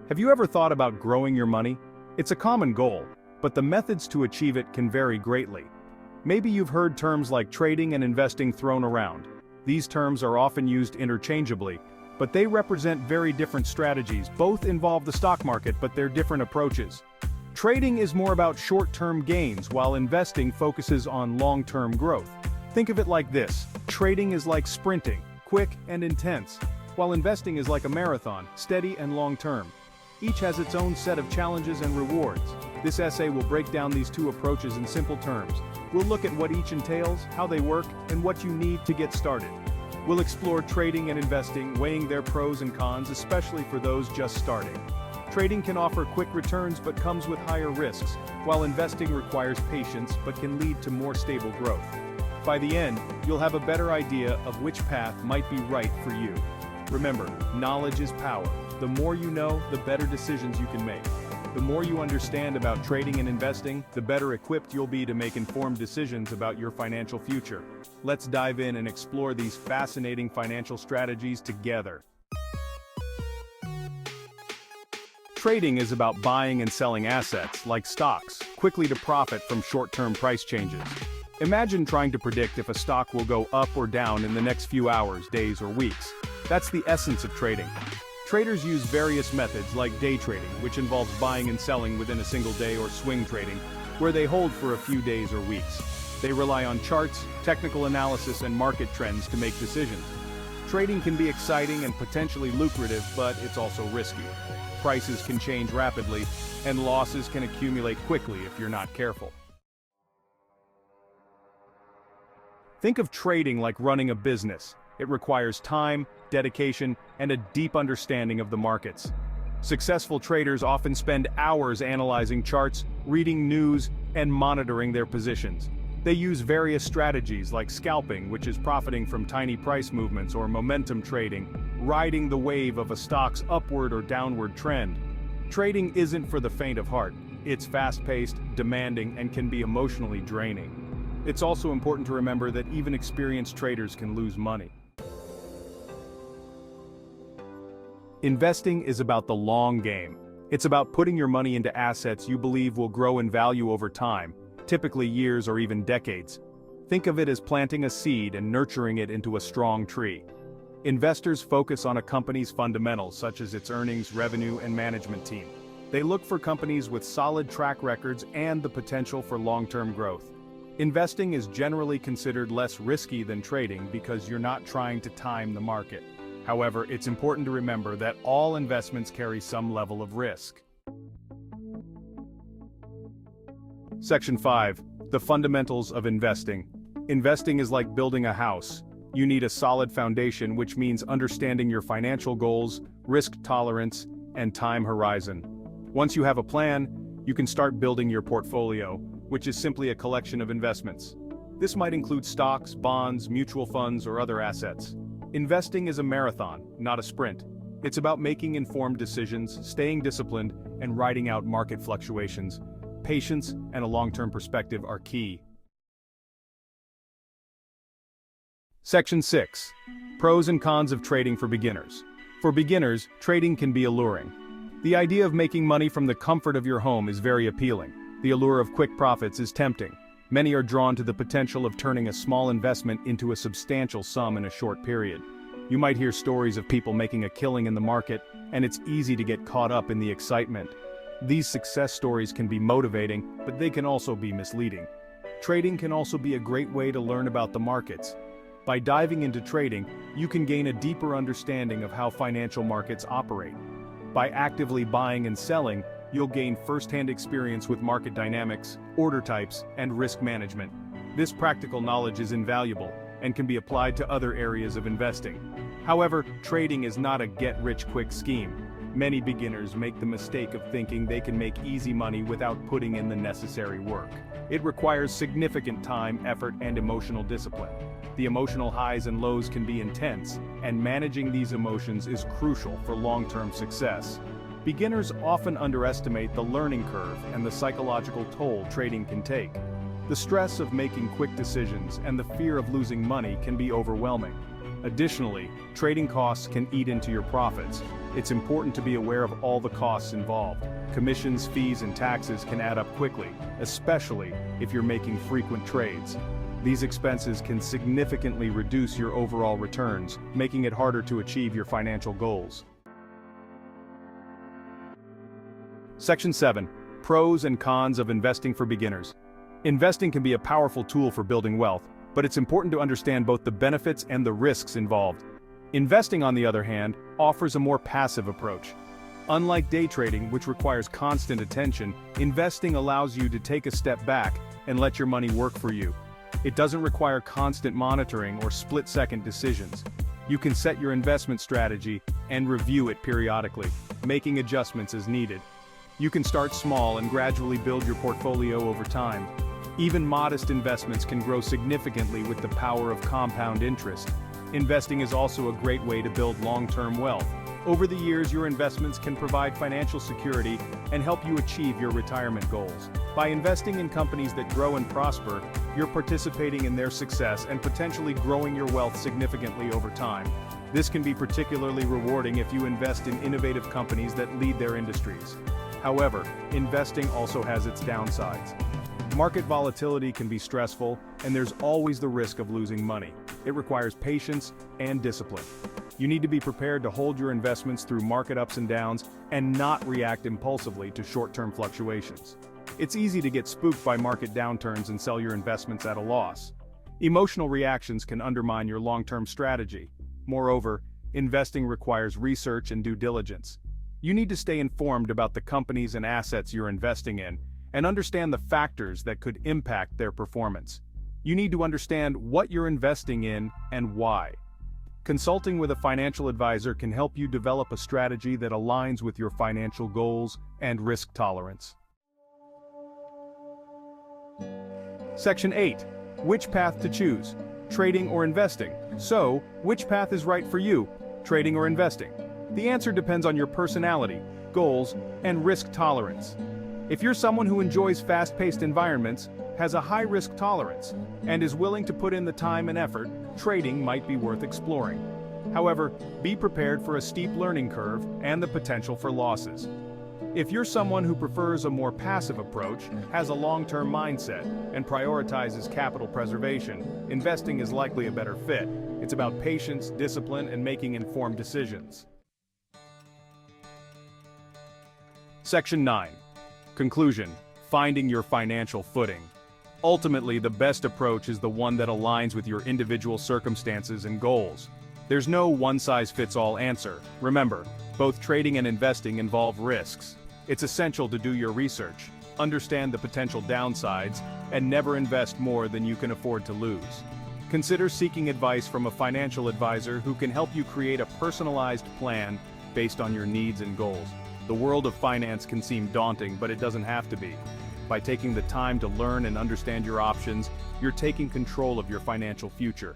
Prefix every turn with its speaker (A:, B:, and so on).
A: Have you ever thought about growing your money? It's a common goal, but the methods to achieve it can vary greatly. Maybe you've heard terms like trading and investing thrown around. These terms are often used interchangeably, but they represent very different strategies. Both involve the stock market, but they're different approaches. Trading is more about short-term gains, while investing focuses on long-term growth. Think of it like this: trading is like sprinting, quick and intense, while investing is like a marathon, steady and long-term. Each has its own set of challenges and rewards. This essay will break down these two approaches in simple terms. We'll look at what each entails, how they work, and what you need to get started. We'll explore trading and investing, weighing their pros and cons, especially for those just starting. Trading can offer quick returns but comes with higher risks, while investing requires patience but can lead to more stable growth. By the end, you'll have a better idea of which path might be right for you. Remember, knowledge is power. The more you know, the better decisions you can make. The more you understand about trading and investing, the better equipped you'll be to make informed decisions about your financial future. Let's dive in and explore these fascinating financial strategies together. Trading is about buying and selling assets, like stocks, quickly to profit from short-term price changes. Imagine trying to predict if a stock will go up or down in the next few hours, days, or weeks. That's the essence of trading. Traders use various methods like day trading, which involves buying and selling within a single day, or swing trading, where they hold for a few days or weeks. They rely on charts, technical analysis, and market trends to make decisions. Trading can be exciting and potentially lucrative, but it's also risky. Prices can change rapidly, and losses can accumulate quickly if you're not careful. Think of trading like running a business. It requires time, dedication, and a deep understanding of the markets. Successful traders often spend hours analyzing charts, reading news, and monitoring their positions. They use various strategies like scalping, which is profiting from tiny price movements, or momentum trading, riding the wave of a stock's upward or downward trend. Trading isn't for the faint of heart. It's fast-paced, demanding, and can be emotionally draining. It's also important to remember that even experienced traders can lose money. Investing is about the long game. It's about putting your money into assets you believe will grow in value over time, typically years or even decades. Think of it as planting a seed and nurturing it into a strong tree. Investors focus on a company's fundamentals, such as its earnings, revenue, and management team. They look for companies with solid track records and the potential for long-term growth. Investing is generally considered less risky than trading because you're not trying to time the market. However, it's important to remember that all investments carry some level of risk. Section 5. The fundamentals of investing. Investing is like building a house. You need a solid foundation, which means understanding your financial goals, risk tolerance, and time horizon. Once you have a plan, you can start building your portfolio, which is simply a collection of investments. This might include stocks, bonds, mutual funds, or other assets. Investing is a marathon, not a sprint. It's about making informed decisions, staying disciplined, and riding out market fluctuations. Patience and a long-term perspective are key. Section 6. Pros and cons of trading for beginners. For beginners, trading can be alluring. The idea of making money from the comfort of your home is very appealing. The allure of quick profits is tempting. Many are drawn to the potential of turning a small investment into a substantial sum in a short period. You might hear stories of people making a killing in the market, and it's easy to get caught up in the excitement. These success stories can be motivating, but they can also be misleading. Trading can also be a great way to learn about the markets. By diving into trading, you can gain a deeper understanding of how financial markets operate. By actively buying and selling, you'll gain first-hand experience with market dynamics, order types, and risk management. This practical knowledge is invaluable and can be applied to other areas of investing. However, trading is not a get-rich-quick scheme. Many beginners make the mistake of thinking they can make easy money without putting in the necessary work. It requires significant time, effort, and emotional discipline. The emotional highs and lows can be intense, and managing these emotions is crucial for long-term success. Beginners often underestimate the learning curve and the psychological toll trading can take. The stress of making quick decisions and the fear of losing money can be overwhelming. Additionally, trading costs can eat into your profits, It's important to be aware of all the costs involved. Commissions, fees, and taxes can add up quickly, especially if you're making frequent trades. These expenses can significantly reduce your overall returns, making it harder to achieve your financial goals. Section 7. Pros and cons of investing for beginners. Investing can be a powerful tool for building wealth, but it's important to understand both the benefits and the risks involved. Investing, on the other hand, offers a more passive approach. Unlike day trading, which requires constant attention, investing allows you to take a step back and let your money work for you. It doesn't require constant monitoring or split-second decisions. You can set your investment strategy and review it periodically, making adjustments as needed. You can start small and gradually build your portfolio over time. Even modest investments can grow significantly with the power of compound interest. Investing is also a great way to build long-term wealth. Over the years, your investments can provide financial security and help you achieve your retirement goals. By investing in companies that grow and prosper, you're participating in their success and potentially growing your wealth significantly over time. This can be particularly rewarding if you invest in innovative companies that lead their industries. However, investing also has its downsides. Market volatility can be stressful, and there's always the risk of losing money. It requires patience and discipline. You need to be prepared to hold your investments through market ups and downs and not react impulsively to short-term fluctuations. It's easy to get spooked by market downturns and sell your investments at a loss. Emotional reactions can undermine your long-term strategy. Moreover, investing requires research and due diligence. You need to stay informed about the companies and assets you're investing in, and understand the factors that could impact their performance. You need to understand what you're investing in and why. Consulting with a financial advisor can help you develop a strategy that aligns with your financial goals and risk tolerance. Section 8. Which path to choose? Trading or investing? So, which path is right for you? Trading or investing? The answer depends on your personality, goals, and risk tolerance. If you're someone who enjoys fast-paced environments, has a high risk tolerance, and is willing to put in the time and effort, trading might be worth exploring. However, be prepared for a steep learning curve and the potential for losses. If you're someone who prefers a more passive approach, has a long-term mindset, and prioritizes capital preservation, investing is likely a better fit. It's about patience, discipline, and making informed decisions. Section 9. Conclusion. Finding your financial footing. Ultimately, the best approach is the one that aligns with your individual circumstances and goals. There's no one-size-fits-all answer. Remember, both trading and investing involve risks. It's essential to do your research, understand the potential downsides, and never invest more than you can afford to lose. Consider seeking advice from a financial advisor who can help you create a personalized plan based on your needs and goals. The world of finance can seem daunting, but it doesn't have to be. By taking the time to learn and understand your options, you're taking control of your financial future.